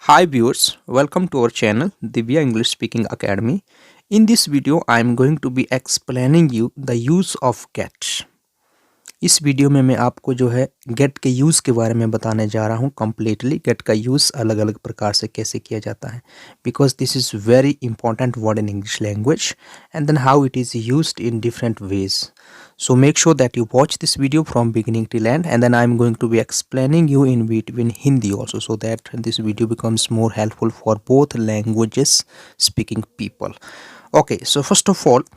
Hi viewers, welcome to our channel Divya English Speaking Academy. In this video, I am going to be explaining you the use of get. इस video में मैं आपको जो है gate के use के बारे में बताने जा रहा हूँ कम्प्लीटली। गेट का यूज़ अलग अलग प्रकार से कैसे किया जाता है, because this is very important word in English language and then how it is used in different ways. So make sure that you watch this video from beginning till end, and then I'm going to be explaining you in between Hindi also, so that this video becomes more helpful for both languages speaking people. Okay, so first of all,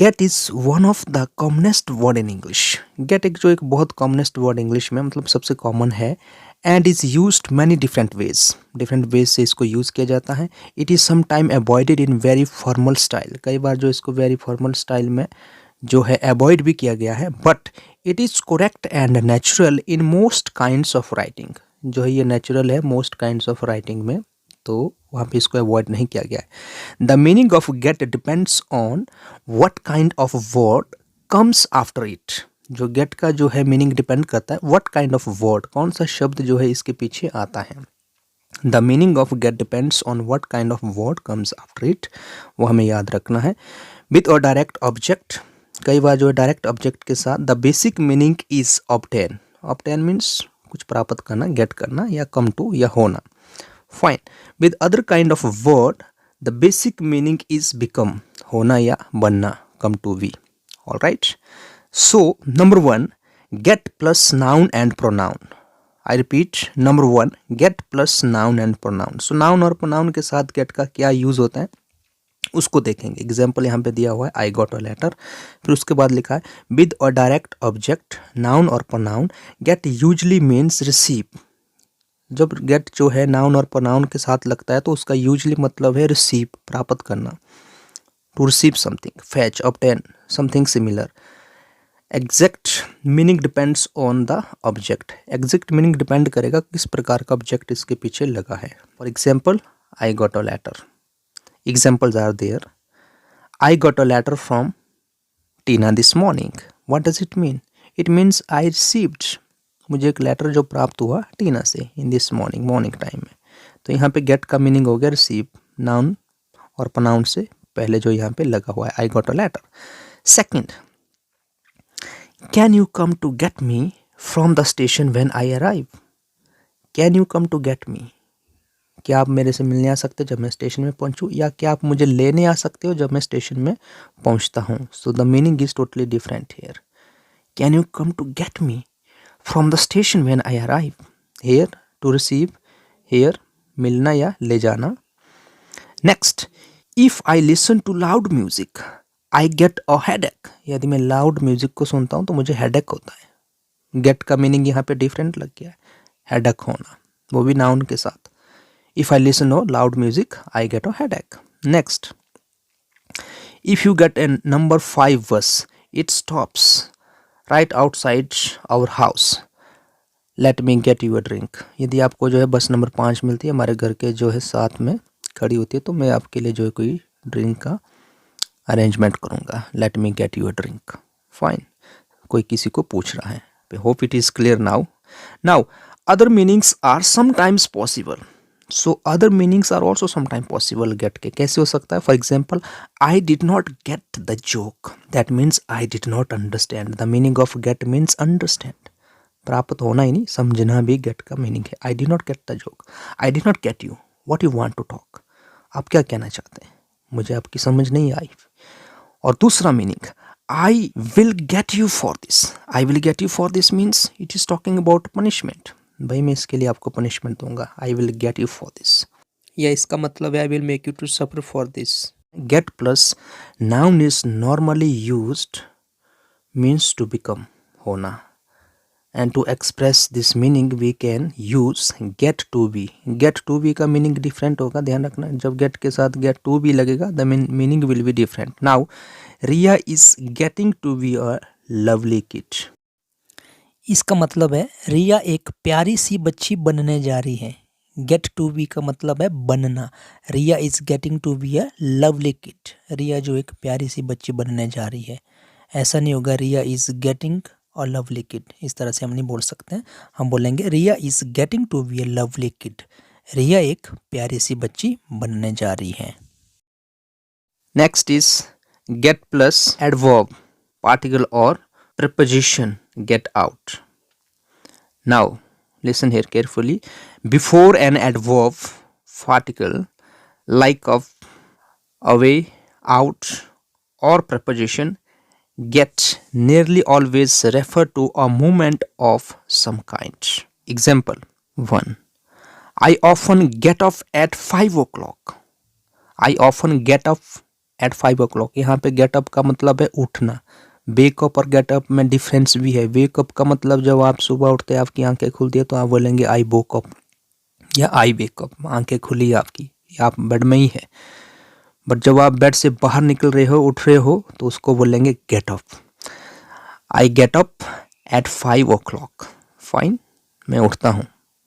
get is one of the commonest word in English. Get एक जो एक बहुत commonest word English में मतलब सबसे common है and is used many different ways. Different ways से इसको use किया जाता है. It is sometime avoided in very formal style. कई बार जो इसको very formal style में जो है अवॉइड भी किया गया है, but it is correct and natural in most kinds of writing. जो है ये नेचुरल है मोस्ट काइंड्स ऑफ राइटिंग में, तो वहाँ पे इसको अवॉइड नहीं किया गया है. The meaning of get depends on what kind of word comes after it. जो गेट का जो है मीनिंग डिपेंड करता है व्हाट काइंड ऑफ वर्ड, कौन सा शब्द जो है इसके पीछे आता है. The meaning of get depends on what kind of word comes after it, वो हमें याद रखना है. विथ और डायरेक्ट ऑब्जेक्ट, कई बार जो है डायरेक्ट ऑब्जेक्ट के साथ. The basic meaning is obtain. Obtain means कुछ प्राप्त करना, गेट करना या कम टू या होना. Fine. With other kind of word the basic meaning is become, होना या बनना, come to be. All right. So number 1, get plus noun and pronoun. I repeat, number 1, get plus noun and pronoun. So noun और pronoun के साथ gate का क्या use होता है उसको देखेंगे. एग्जाम्पल यहाँ पे दिया हुआ है, आई गॉट अ लेटर. फिर उसके बाद लिखा है with a direct object noun और pronoun get usually means receive. जब गेट जो है नाउन और प्रोनाउन के साथ लगता है तो उसका यूजली मतलब है रिसीव, प्राप्त करना. To receive something, fetch, obtain, something similar. Exact meaning depends on the object. Exact meaning depend करेगा किस प्रकार का ऑब्जेक्ट इसके पीछे लगा है. For example, I got a letter. Examples are there. I got a letter from Tina this morning. What does it mean? It means I received. मुझे एक लेटर जो प्राप्त हुआ टीना से in this morning, morning time में. तो यहाँ पे गेट का मीनिंग हो गया रिसीव, नाउन और प्रोनाउन से पहले जो यहाँ पे लगा हुआ है, I got a letter. Second, can you come to get me from the station when I arrive. Can you come to get me, क्या आप मेरे से मिलने आ सकते हो जब मैं स्टेशन में पहुंचूं, या क्या आप मुझे लेने आ सकते हो जब मैं स्टेशन में पहुंचता हूं. So the meaning is totally different here. Can you come to get me from the station when I arrive. Here to receive, here मिलना या ले जाना. Next, if I listen to loud music I get a headache. यदि मैं loud music को सुनता हूं तो मुझे हेडेक होता है. गेट का मीनिंग यहाँ पे डिफरेंट लग गया है, हेडेक होना, वो भी नाउन के साथ. If I listen to loud music, I get a headache. Next, if you get a number 5 bus, it stops right outside our house. Let me get you a drink. यदि आपको जो है बस नंबर 5 मिलती है, हमारे घर के जो है साथ में खड़ी होती है, तो मैं आपके लिए जो है कोई ड्रिंक का अरेंजमेंट करूँगा. Let me get you a drink. Fine. कोई किसी को पूछ रहा है. Hope it is clear now. Now, other meanings are sometimes possible. So other meanings are also sometime possible. Get के कैसे हो सकता है. For example, I did not get the joke. That means I did not understand. The meaning of get means understand, प्राप्त होना ही नहीं, समझना भी गेट का मीनिंग है. I did not get the joke. I did not get you. What you want to talk. आप क्या कहना चाहते हैं, मुझे आपकी समझ नहीं आई. और दूसरा meaning, I will get you for this. I will get you for this means it is talking about punishment. भाई मैं इसके लिए आपको पनिशमेंट दूंगा. I will get you for this, या इसका मतलब है I will make you to suffer for this. Get plus noun is normally used means to become, होना. And to express this meaning we can use get to be. Gate to be का meaning different होगा, ध्यान रखना. जब get के साथ get to be लगेगा the meaning will be different. Now, Riya is getting to be a lovely kid. इसका मतलब है रिया एक प्यारी सी बच्ची बनने जा रही है. गेट टू बी का मतलब है बनना. Riya is getting to be a lovely kid. Riya जो एक प्यारी सी बच्ची बनने जा रही है. ऐसा नहीं होगा Riya is getting a lovely kid, इस तरह से हम नहीं बोल सकते हैं. हम बोलेंगे Riya is getting to be a lovely kid. Riya एक प्यारी सी बच्ची बनने जा रही है। Next is get plus adverb, particle और preposition get out. Now listen here carefully. Before an adverb, particle like of, away, out or preposition get nearly always refer to a movement of some kind. Example 1. I often get up at 5 o'clock. I often get up at 5 o'clock. यहाँ पे get up का मतलब है उठना। Wake up और getup में difference भी है। वेकअप का मतलब जब आप सुबह उठते हैं, आपकी आंखें खुलती है, तो आप बोलेंगे आई वोक अप या आई वेकअप, आंखें खुली है आपकी, या आप बेड में ही है। बट जब आप बेड से बाहर निकल रहे हो, उठ रहे हो, तो उसको बोलेंगे get up. I get up at 5 o'clock। Fine, मैं उठता हूँ,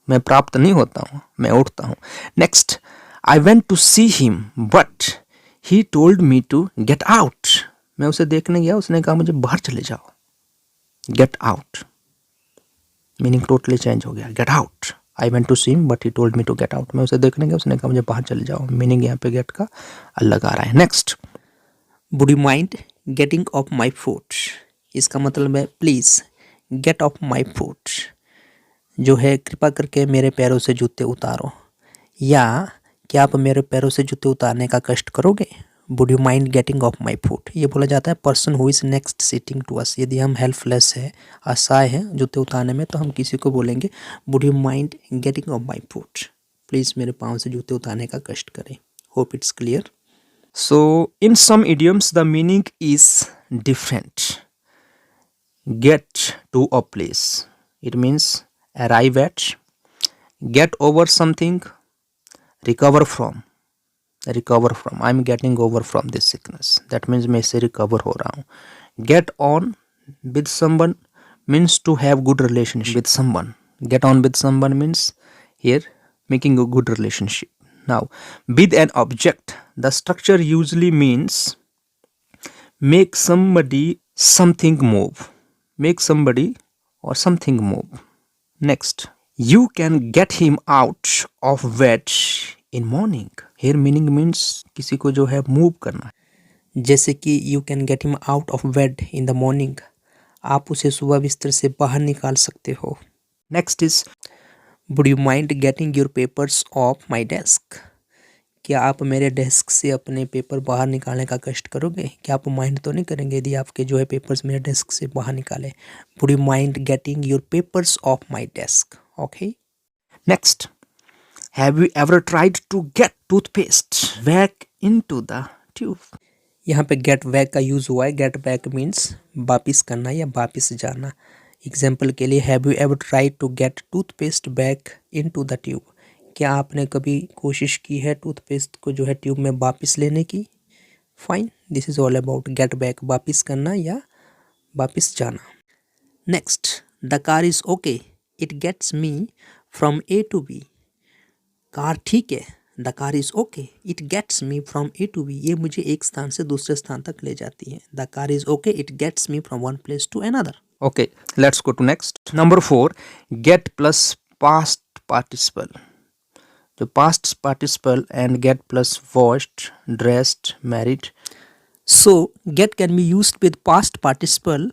मैं प्राप्त नहीं होता हूँ, मैं उठता हूँ। Next, I went to see him but he told me to get out. मैं उसे देखने गया, उसने कहा मुझे बाहर चले जाओ। Get out meaning totally change हो गया। Get out, I went to see him but he told me to get out. मैं उसे देखने गया, उसने कहा मुझे बाहर चले जाओ। मीनिंग यहाँ पे गेट का अलग आ रहा है। Next, would you mind getting off my foot. इसका मतलब है please get of my foot, जो है कृपा करके मेरे पैरों से जूते उतारो, या क्या आप मेरे पैरों से जूते उतारने का कष्ट करोगे। Would you mind getting off my foot, ये बोला जाता है person who is next sitting to us. यदि हम हेल्पलेस है, असहाय है जूते उतारने में, तो हम किसी को बोलेंगे would you mind getting off my foot, please मेरे पाँव से जूते उतारने का कष्ट करें। Hope it's clear. So in some idioms the meaning is different. Get to a place, it means arrive at, get over something, recover from, I'm getting over from this sickness, that means मैं इससे recover हो रहा हूँ। get on with someone means to have good relationship with someone, get on with someone means here making a good relationship. Now with an object, the structure usually means make somebody something move, make somebody or something move. Next, you can get him out of bed in morning. Here meaning means किसी को जो है move करना है। जैसे कि you can get him out of bed in the morning, आप उसे सुबह बिस्तर से बाहर निकाल सकते हो। Next is, would you mind getting your papers off my desk? क्या आप मेरे डेस्क से अपने पेपर बाहर निकालने का कष्ट करोगे। क्या आप माइंड तो नहीं करेंगे यदि आपके जो है पेपर्स मेरे डेस्क से बाहर निकाले। Would you mind getting your papers off my desk. Okay, next, have you ever tried to get toothpaste back into the tube. यहाँ पे गेट बैक का यूज हुआ है। गेट बैक मीन्स वापिस करना या वापिस जाना। एग्जाम्पल के लिए, have you ever tried to get toothpaste back into the tube. क्या आपने कभी कोशिश की है टूथपेस्ट को जो है ट्यूब में वापस लेने की। Fine, this is all about get back, वापस करना या वापस जाना। Next, the car is okay, it gets me from A to B. Car ठीक है, the car is okay, it gets me from A to B, ये मुझे एक स्थान से दूसरे स्थान तक ले जाती है। The car is okay, it gets me from one place to another. Okay, let's go to next. Number 4, get plus past participle. जो past participle and get plus washed, dressed, married. So get can be used with past participle.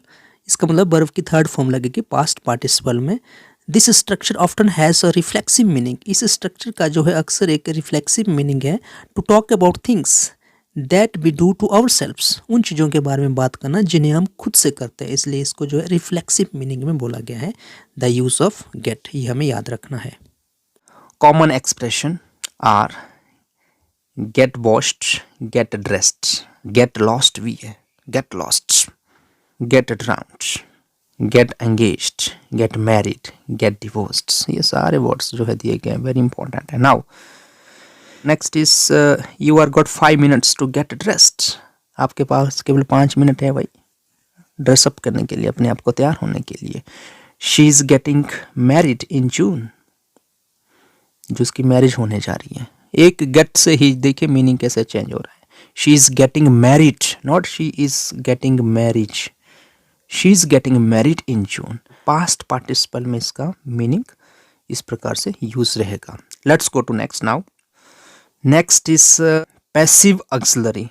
इसका मतलब verb की third form लगेगी past participle में। This structure often has a reflexive meaning. इस structure का जो है अक्सर एक रिफ्लेक्सिव मीनिंग है। To talk about things that we do to ourselves, उन चीज़ों के बारे में बात करना जिन्हें हम खुद से करते हैं, इसलिए इसको जो है रिफ्लेक्सिव मीनिंग में बोला गया है। द यूज ऑफ गेट, ये हमें याद रखना है। Common expression are get washed, get dressed, get lost भी है, get lost, get drowned, get engaged, get married, get divorced। ये सारे words जो है दिए गए हैं, very important है। Now next is you are got 5 minutes to get dressed। आपके पास केवल 5 मिनट है भाई ड्रेसअप करने के लिए, अपने आप को तैयार होने के लिए। She is getting married in June, जिसकी मैरिज होने जा रही है। एक गेट से ही देखिए मीनिंग कैसे चेंज हो रहा है। She is getting married, not she is getting marriage. She is getting married in June. Past participle में इसका मीनिंग इस प्रकार से यूज रहेगा। Let's go to next now. Next is passive auxiliary.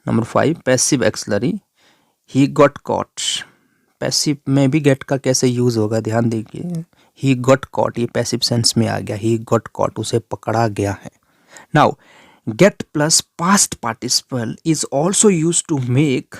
Number 5, passive auxiliary. He got caught. Passive में भी gate का कैसे यूज होगा ध्यान दीजिए. ही गॉट कॉट, ये पैसिव सेंस में आ गया. ही गॉट कॉट, उसे पकड़ा गया है. Now get plus past participle is also use to make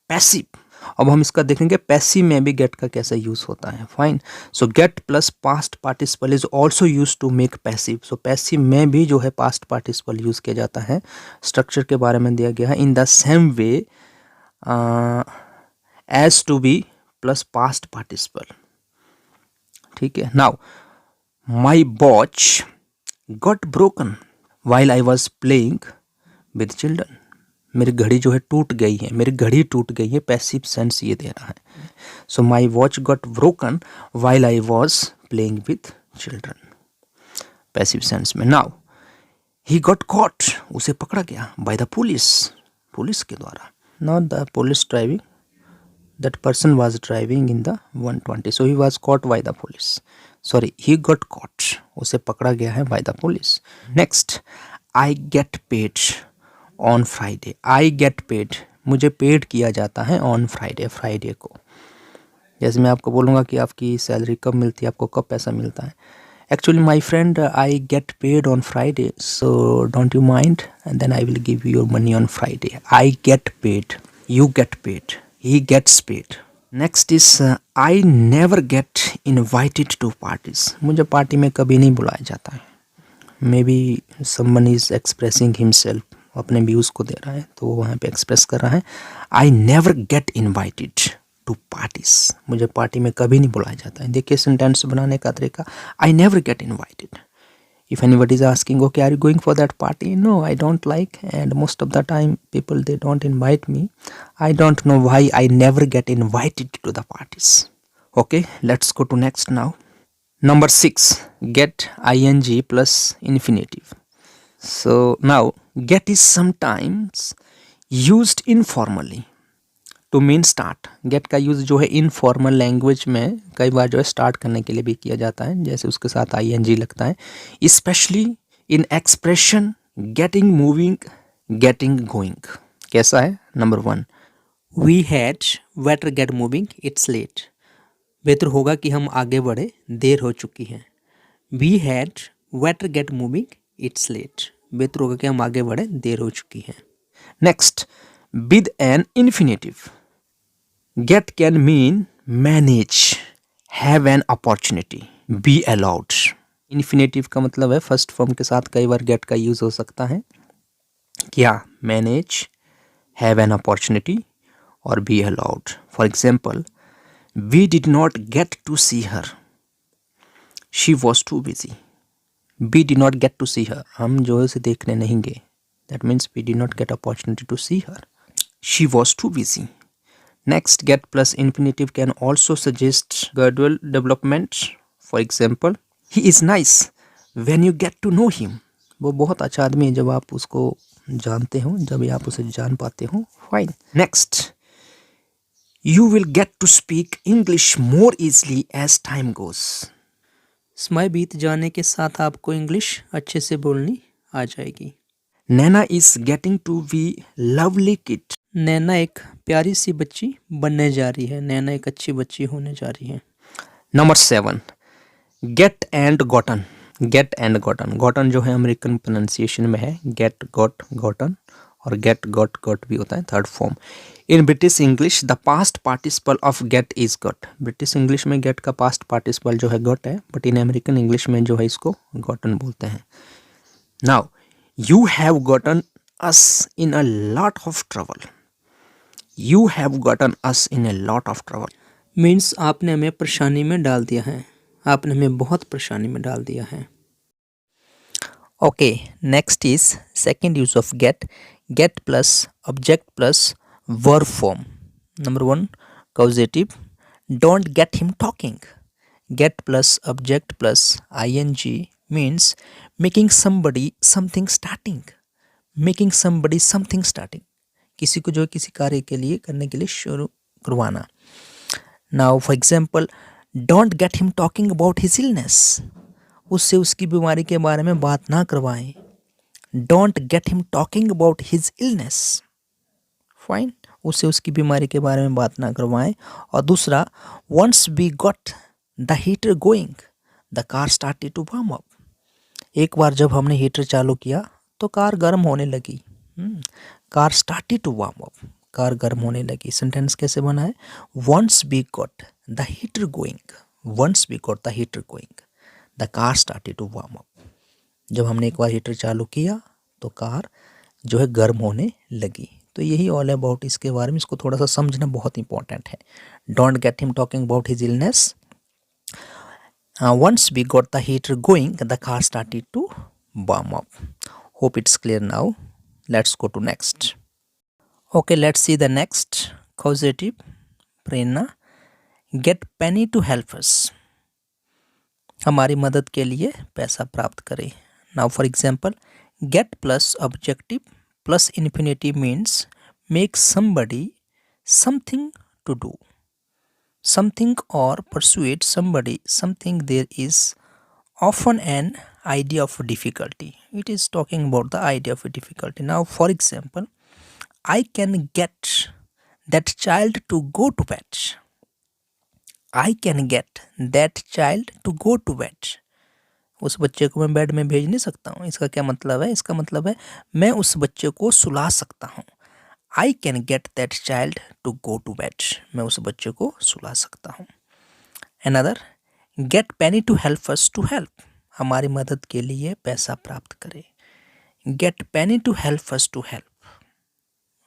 passive. अब हम इसका देखेंगे पैसिव में भी गेट का कैसे यूज होता है. Fine. So get plus past participle is also use to make passive. So passive में भी जो है पास्ट पार्टिसिपल यूज किया जाता है. स्ट्रक्चर के बारे में दिया गया है. In the same way as to be plus past participle. ठीक है. Now my watch got broken while I was playing with children. मेरी घड़ी जो है टूट गई है. मेरी घड़ी टूट गई है, पैसिव सेंस ये दे रहा है. So my watch got broken while I was playing with children, passive sense में. नाउ ही गॉट कॉट, उसे पकड़ा गया. बाय द पुलिस, पुलिस के द्वारा. Not the police driving, that person was driving in the 120, so he was caught by the police. Sorry, he got caught, उसे पकड़ा गया है by the police. Next, I get paid on Friday. I get paid, मुझे paid किया जाता है on Friday, Friday को. जैसे मैं आपको बोलूँगा कि आपकी सैलरी कब मिलती है, आपको कब पैसा मिलता है. Actually my friend, I get paid on Friday, so don't you mind, and then I will give you your money on Friday. I get paid, you get paid, he gets paid. Next is I never get invited to parties. मुझे party में कभी नहीं बुलाया जाता है. Maybe someone is expressing himself, अपने views को दे रहा है तो वो वहाँ पे एक्सप्रेस कर रहा है. I never get invited to parties. मुझे पार्टी में कभी नहीं बुलाया जाता है. देखिए सेंटेंस बनाने का तरीका. I never get invited. If anybody is asking, okay, are you going for that party? No, I don't like, and most of the time people, they don't invite me. I don't know why I never get invited to the parties. Okay, let's go to next now. Number 6, get ing plus infinitive. So now get is sometimes used informally to mean start. Get का use जो है informal language में कई बार जो है start करने के लिए भी किया जाता है, जैसे उसके साथ आई लगता है. Especially in expression getting, moving, getting, going. कैसा है. Number 1, we had better get moving, it's late. बेहतर होगा कि हम आगे बढ़े, देर हो चुकी है. We had better get moving, it's late. बेहतर होगा कि हम आगे बढ़े, देर हो चुकी है. Next, with an infinitive. Get can mean manage, have an opportunity, be allowed. Infinitive का मतलब है फर्स्ट फॉर्म के साथ कई बार गेट का यूज हो सकता है. क्या. मैनेज, हैव एन अपॉर्चुनिटी और be allowed. For example, we did not get to see her, she was too busy. We did not get to see her, हम जो है उसे देखने नहीं गए. That means we did not get opportunity to see her, she was too busy. Next, get plus infinitive can also suggest gradual development. For example, he is nice when you get to know him. वो बहुत अच्छा आदमी है जब आप उसको जानते हो, जब आप उसे जान पाते हो. Fine. Next, you will get to speak English more easily as time goes. समय बीत जाने के साथ आपको इंग्लिश अच्छे से बोलनी आ जाएगी. नैना is getting to be lovely kid. नैना एक प्यारी सी बच्ची बनने जा रही है. नैना एक अच्छी बच्ची होने जा रही है. Number 7, get and gotten. Get and gotten. Gotten जो है अमेरिकन प्रोनाउंसिएशन में है. गेट, गॉट, गॉटन और गेट, गॉट, गॉट भी होता है third form. In British English the past participle of get is got. British English में गेट का पास्ट पार्टिसिपल जो है गॉट है, बट इन अमेरिकन इंग्लिश में जो है इसको गॉटन बोलते हैं. Now you have gotten us in a lot of trouble. You have gotten us in a lot of trouble. Means आपने हमें परेशानी में डाल दिया है. आपने हमें बहुत परेशानी में डाल दिया है. Okay, next is second use of get. Get plus object plus verb form. Number 1, causative. Don't get him talking. Get plus object plus ing means making somebody something starting. Making somebody something starting. किसी को जो किसी कार्य के लिए करने के लिए शुरू करवाना. Now for example, don't get him talking about his illness. उससे उसकी बीमारी के बारे में बात ना करवाएं। Don't get him talking about his illness. Fine, उससे उसकी बीमारी के बारे में बात ना करवाएं। और दूसरा, once we got the heater going the car started to warm up. एक बार जब हमने हीटर चालू किया तो कार गर्म होने लगी। Car started to warm up, car गर्म होने लगी। सेंटेंस कैसे बना है? Once we got the heater going, once we got the heater going the car started to warm up. जब हमने एक बार हीटर चालू किया तो कार जो है गर्म होने लगी। तो यही ऑल अबाउट इसके बारे में, इसको थोड़ा सा समझना बहुत इंपॉर्टेंट है। Don't get him talking about his illness. Once we got the heater going, the car started to warm up. Hope it's clear now. Let's go to next. Okay, let's see the next causative. Prerna, get penny to help us. हमारी मदद के लिए पैसा प्राप्त करें। Now for example, get plus objective plus infinitive means make somebody something to do. Something or persuade somebody something. There is often an idea of difficulty. It is talking about the idea of difficulty. Now for example, I can get that child to go to bed. I can get that child to go to bed. उस बच्चे को मैं bed में भेज नहीं सकता हूँ। इसका क्या मतलब है? इसका मतलब है मैं उस बच्चे को सुला सकता हूँ। I can get that child to go to bed. मैं उस बच्चे को सुला सकता हूँ। Another, get penny to help us to help. हमारी मदद के लिए पैसा प्राप्त करें। Get penny to help us to help.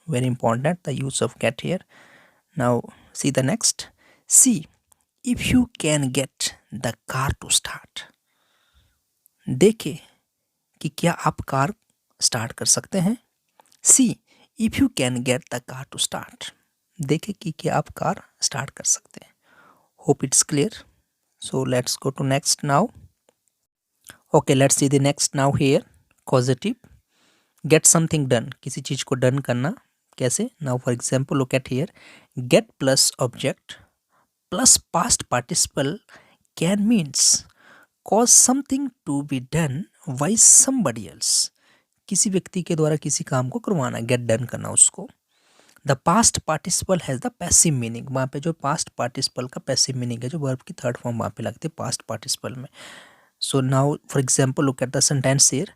Very important, the use of get here. Now see the next. See if you can get the car to start. देखें कि क्या आप कार स्टार्ट कर सकते हैं। See if you can get the car to start. देखें कि क्या आप कार स्टार्ट कर सकते हैं। Hope it's clear. So let's go to next now. Okay, let's see the next now here. Causative. Get something done. किसी चीज़ को done करना। कैसे? Now for example, look at here. Get plus object plus past participle can means cause something to be done by somebody else. किसी व्यक्ति के द्वारा किसी काम को करवाना, get done करना उसको। The past participle has the passive meaning. वहाँ पे जो पास्ट पार्टिसिपल का पैसिव मीनिंग है, जो वर्ब की थर्ड फॉर्म वहाँ पे लगती है पास्ट पार्टिसिपल में। So now for example look at the sentence here.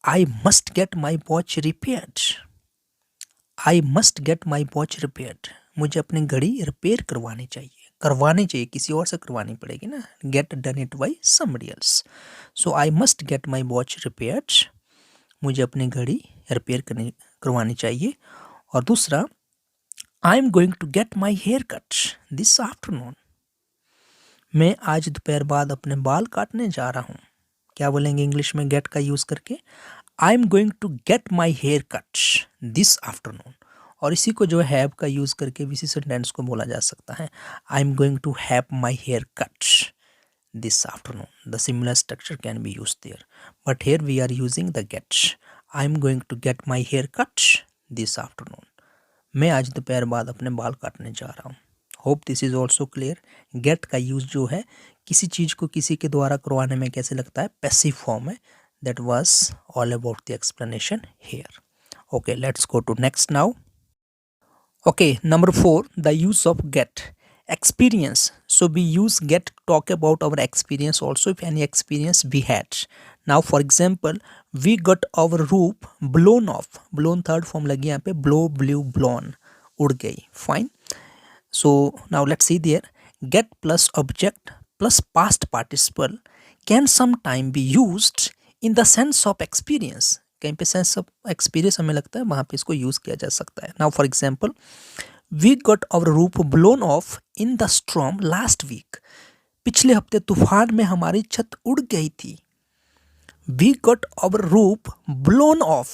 I must get my watch repaired. I must get my watch repaired. मुझे अपनी घड़ी रिपेयर करवानी चाहिए, किसी और से करवानी पड़ेगी ना। Get done it by somebody else. So I must get my watch repaired. मुझे अपनी घड़ी रिपेयर करवानी चाहिए। और दूसरा, I am going to get my hair cut this afternoon. मैं आज दोपहर बाद अपने बाल काटने जा रहा हूँ। क्या बोलेंगे इंग्लिश में गेट का यूज़ करके? I am going to get my hair cut this afternoon. और इसी को जो है हैव का यूज़ करके भी इसी सेंटेंस को बोला जा सकता है। I am going to have my hair cut this afternoon. The similar structure can be use there, but here we are using the get. I am going to get my hair cut this afternoon. मैं आज दोपहर बाद अपने बाल काटने जा रहा हूँ। Hope this is also clear. Get का यूज जो है किसी चीज़ को किसी के द्वारा करवाने में कैसे लगता है? पैसिव फॉर्म है। That was all about the explanation here. Okay, let's go to next now. Okay, number 4, the use of get. Experience. So we use get to talk about our experience also, if any experience we had. Now for example, we got our roof blown off. Blown third form लगी यहाँ पे, blow, blew, blown, उड़ गई। Fine. So now let's see there. Get plus object plus past participle can sometime be used in the sense of experience. कहीं पे sense of experience हमें लगता है वहाँ पे इसको यूज़ किया जा सकता है। Now for example, We got our roof blown off in the storm last week. पिछले हफ्ते तूफान में हमारी छत उड़ गई थी। We got our roof blown off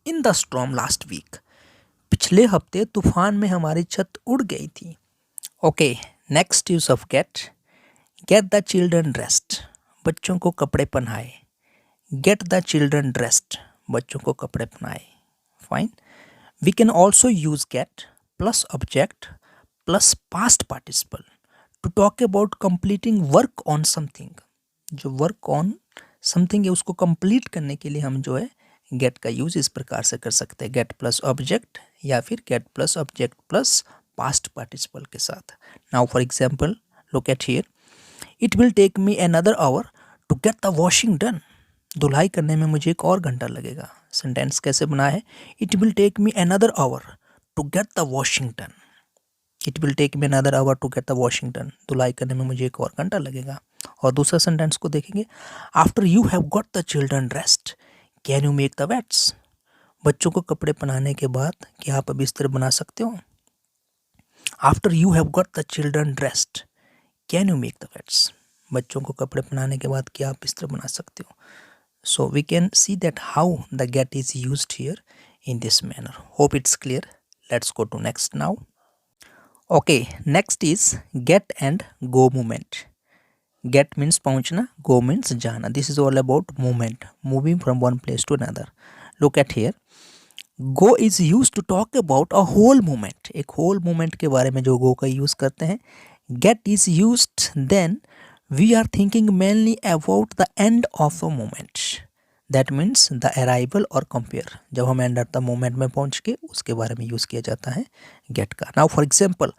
in the storm last week. पिछले हफ्ते तूफान में हमारी छत उड़ गई थी। Okay, next use of get. Get the children dressed. बच्चों को कपड़े पहनाए। Get the children dressed. बच्चों को कपड़े पहनाए। Fine. We can also use get plus object plus past participle to talk about completing work on something. जो work on something है उसको कंप्लीट करने के लिए हम जो है गेट का यूज इस प्रकार से कर सकते हैं, गेट प्लस ऑब्जेक्ट या फिर get plus object plus past participle के साथ। Now for example look at here, it will take me another hour to get the washing done. धुलाई करने में मुझे 1 और घंटा लगेगा। सेंटेंस कैसे बना है, it will take me another hour to get the washing done. It will take me another hour to get the washing done, धुलाई करने में मुझे 1 और घंटा लगेगा। और दूसरा सेंटेंस को देखेंगे, after you have got the children dressed can you make the beds. बच्चों को कपड़े पहनाने के बाद क्या आप बिस्तर बना सकते हो। After you have got the children dressed can you make the beds. बच्चों को कपड़े पहनाने के बाद क्या आप बिस्तर बना सकते हो। So we can see that how the get is used here in this manner. Hope it's clear. Let's go to next now. Okay, next is get and go movement. Get means पहुंचना, go means जाना. This is all about movement, moving from one place to another. Look at here. Go is used to talk about a whole movement. एक whole movement के बारे में जो go का use करते हैं. Get is used then we are thinking mainly about the end of a moment. That means the arrival or compare. जब हम end of the moment में पहुंच के उसके बारे में यूज़ किया जाता है get का. Now for example,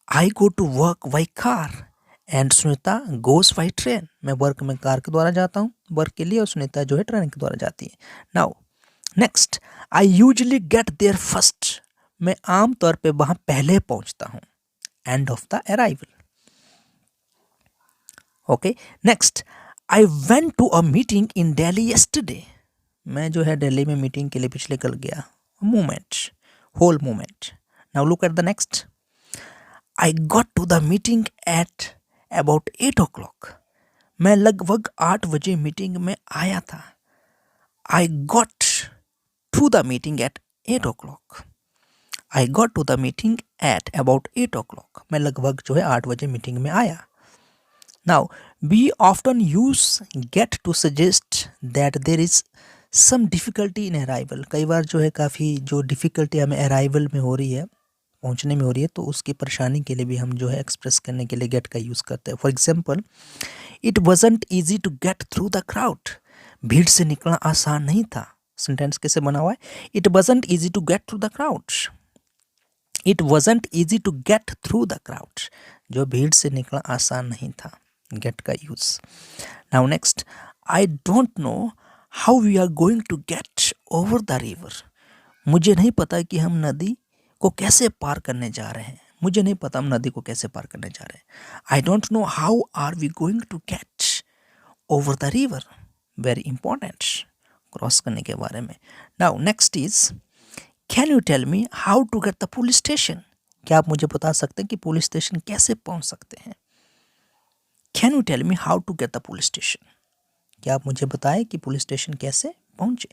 I go to work by car and Sunita goes by train. मैं वर्क में कार के द्वारा जाता हूँ वर्क के लिए और सुनीता जो है ट्रेन के द्वारा जाती है. Now next, I usually get there first. मैं आम तौर पे वहाँ पहले पहुँचता हूँ. End of the arrival. Okay next, I went to a meeting in Delhi yesterday. मैं जो है दिल्ली में मीटिंग के लिए पिछले कल गया. Movement, whole movement. Now look at the next, I got to the meeting at about 8 o'clock. मैं लगभग 8 बजे मीटिंग में आया था. I got to the meeting at 8 o'clock. I got to the meeting at about 8 o'clock. मैं लगभग जो है 8 बजे मीटिंग में आया. Now, we often use get to suggest that there is some difficulty in arrival. कई बार जो है काफ़ी जो डिफ़िकल्टी हमें अराइवल में हो रही है, पहुंचने में हो रही है, तो उसकी परेशानी के लिए भी हम जो है एक्सप्रेस करने के लिए गेट का यूज़ करते हैं. For example, it wasn't easy to get through the crowd. भीड़ से निकलना आसान नहीं था. सेंटेंस कैसे बना हुआ है, it wasn't easy to get through the crowd. It wasn't easy to get through the crowd. जो भीड़ से निकलना आसान नहीं था. गेट का use. Now next, I don't know how we are going to get over the river. मुझे नहीं पता कि हम नदी को कैसे पार करने जा रहे हैं. मुझे नहीं पता हम नदी को कैसे पार करने जा रहे हैं. I don't know how are we going to get over the river. Very important, cross करने के बारे में. Now next is, can you tell me how to get the police station. क्या आप मुझे बता सकते हैं कि पुलिस स्टेशन कैसे पहुंच सकते हैं. Can you tell me how to get the police station. क्या आप मुझे बताएं कि पुलिस स्टेशन कैसे पहुंचे.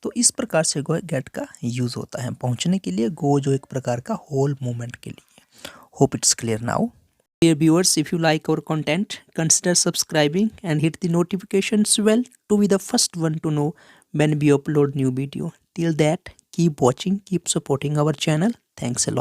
तो इस प्रकार से गो गेट का यूज़ होता है पहुंचने के लिए. गो जो एक प्रकार का होल मूवमेंट के लिए. Hope it's clear now. Dear viewers, if you like our content, consider subscribing and hit the notifications bell to be the first one to know when we upload new video. Till that, keep watching, keep supporting our channel. Thanks a lot.